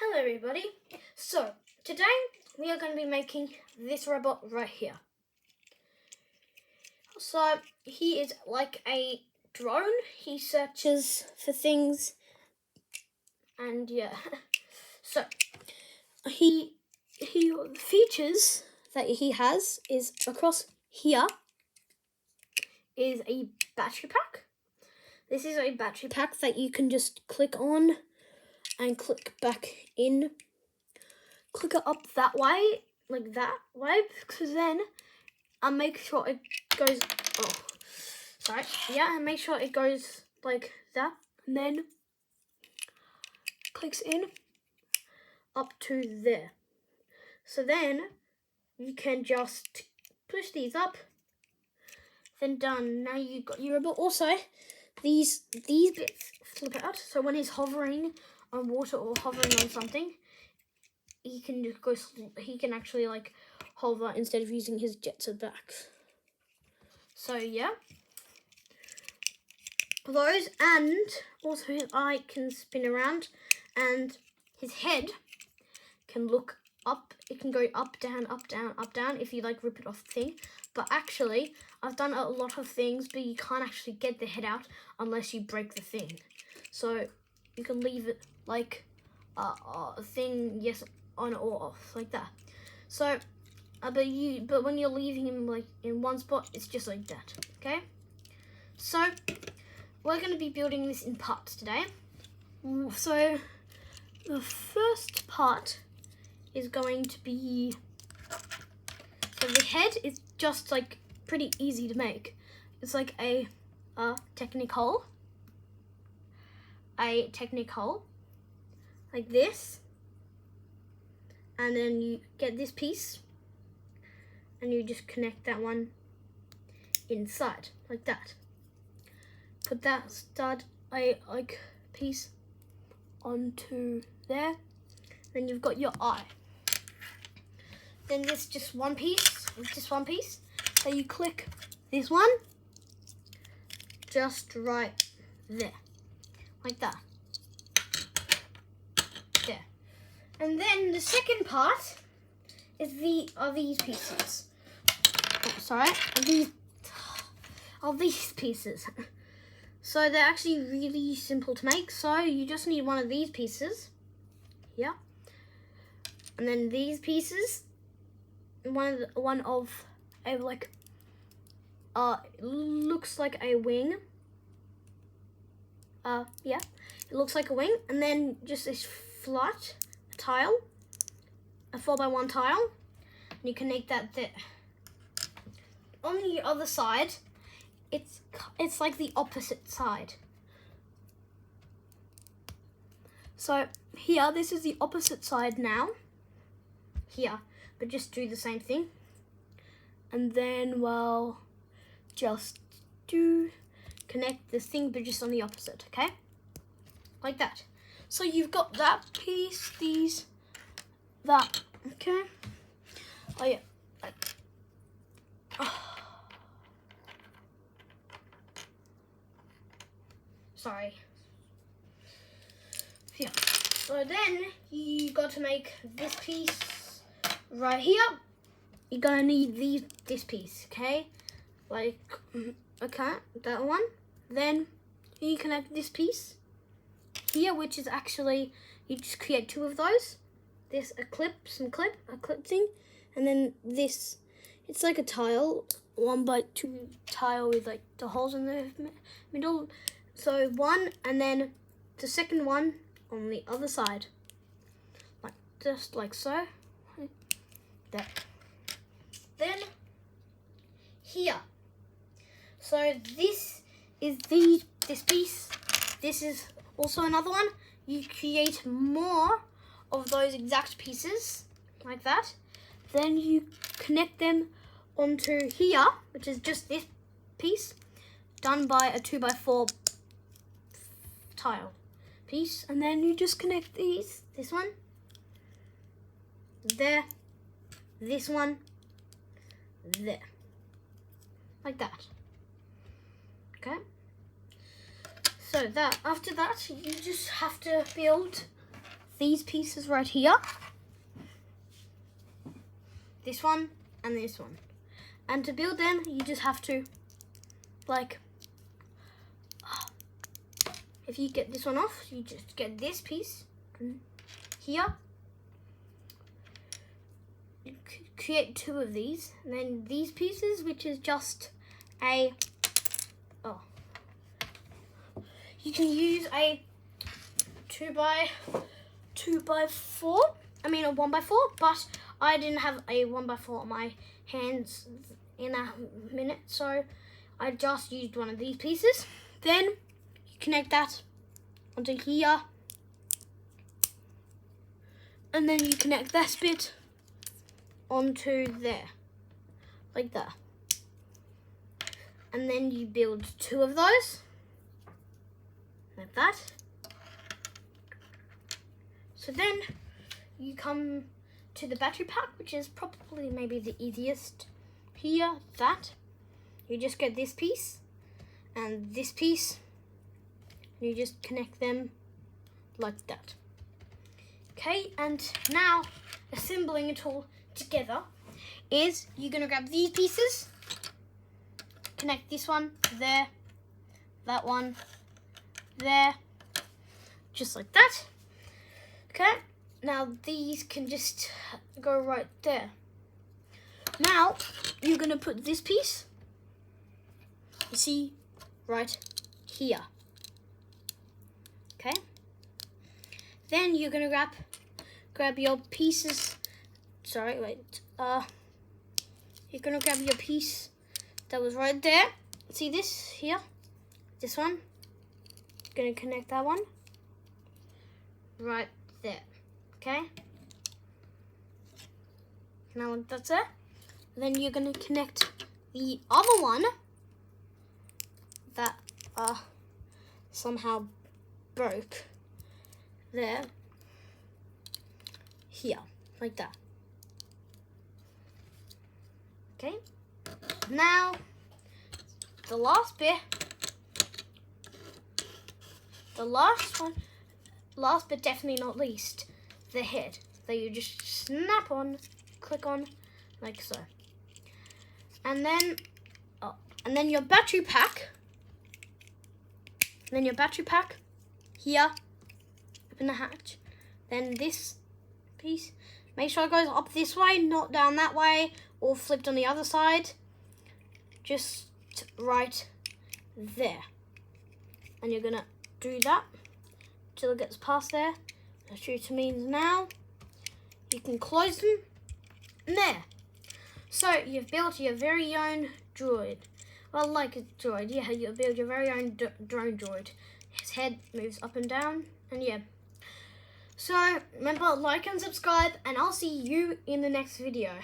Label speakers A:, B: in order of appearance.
A: Hello everybody. So today we are going to be making this robot right here. So he is like a drone. He searches for things and yeah. So he features that he has is across here is a battery pack. This is a battery pack that you can just click on and click back in. Click it up that way, like that way, because then I'll make sure it goes, and make sure it goes like that, and then clicks in up to there. So then you can just push these up, then done. Now you've got your robot. Also, these bits flip out, so when he's hovering on water or hovering on something, he can just go. He can actually like hover instead of using his jets at back. So yeah, those, and also his eye can spin around, and his head can look up. It can go up, down, up, down, up, down. If you like rip it off the thing, but actually I've done a lot of things, but you can't actually get the head out unless you break the thing. So you can leave it like a thing, yes, on or off, like that. So, but when you're leaving him like in one spot, it's just like that. Okay. So we're going to be building this in parts today. So the first part is going to be. So the head is just like pretty easy to make. It's like a Technicolor, like this. And then you get this piece and you just connect that one inside like that. Put that stud like piece onto there. Then you've got your eye. Then there's just one piece. So you click this one just right there, like that. There. And then the second part is these pieces. These pieces. So they're actually really simple to make. So you just need one of these pieces. Yeah. And then these pieces. One of a like looks like a wing. Yeah. It looks like a wing, and then just this flat tile, a 4x1 tile, and you connect that there. On the other side, it's like the opposite side. So here, this is the opposite side now. Here, but just do the same thing. And then, well, just connect this thing, but just on the opposite, okay? Like that. So you've got that piece, that, okay? Oh yeah. Sorry. Yeah. So then you got to make this piece right here. You're gonna need this piece, okay? Like, okay, that one. Then you connect this piece here, which is actually, you just create two of those. This a clip thing, and then this, it's like a tile, 1x2 tile with like the holes in the middle. So one, and then the second one on the other side, like just like so. There. Then here. So this is this piece. This is also another one. You create more of those exact pieces like that. Then you connect them onto here, which is just this piece, done by a 2x4 tile piece. And then you just connect this one, there, this one, there, like that. Okay. So after that, you just have to build these pieces right here. This one and this one. And to build them, you just have to, like, if you get this one off, you just get this piece here. You create two of these, and then these pieces, which is just a, you can use a 2x4, I mean a 1x4, but I didn't have a 1x4 on my hands in a minute, so I just used one of these pieces. Then you connect that onto here, and then you connect this bit onto there, like that. And then you build two of those, like that. So then you come to the battery pack, which is probably maybe the easiest here, that. You just get this piece and this piece, and you just connect them like that. Okay, and now assembling it all together is you're gonna grab these pieces, connect this one there, that one there, just like that. Okay, now these can just go right there. Now you're gonna put this piece, you see, right here. Okay, then you're gonna grab your pieces. Sorry, wait. You're gonna grab your piece that was right there. See this here? This one. Gonna connect that one right there. Okay. Now that's it. Then you're gonna connect the other one that somehow broke there. Here, like that. Okay, now the last bit, last but definitely not least, the head that you just snap on, click on, like so. And then your battery pack, here, open the hatch, then this piece, make sure it goes up this way, not down that way, or flipped on the other side, just right there. And you're gonna do that till it gets past there. Which means now you can close them, and there. So you've built your very own droid. Well, like a droid, yeah, you build your very own drone droid. His head moves up and down, and yeah. So remember, like and subscribe, and I'll see you in the next video.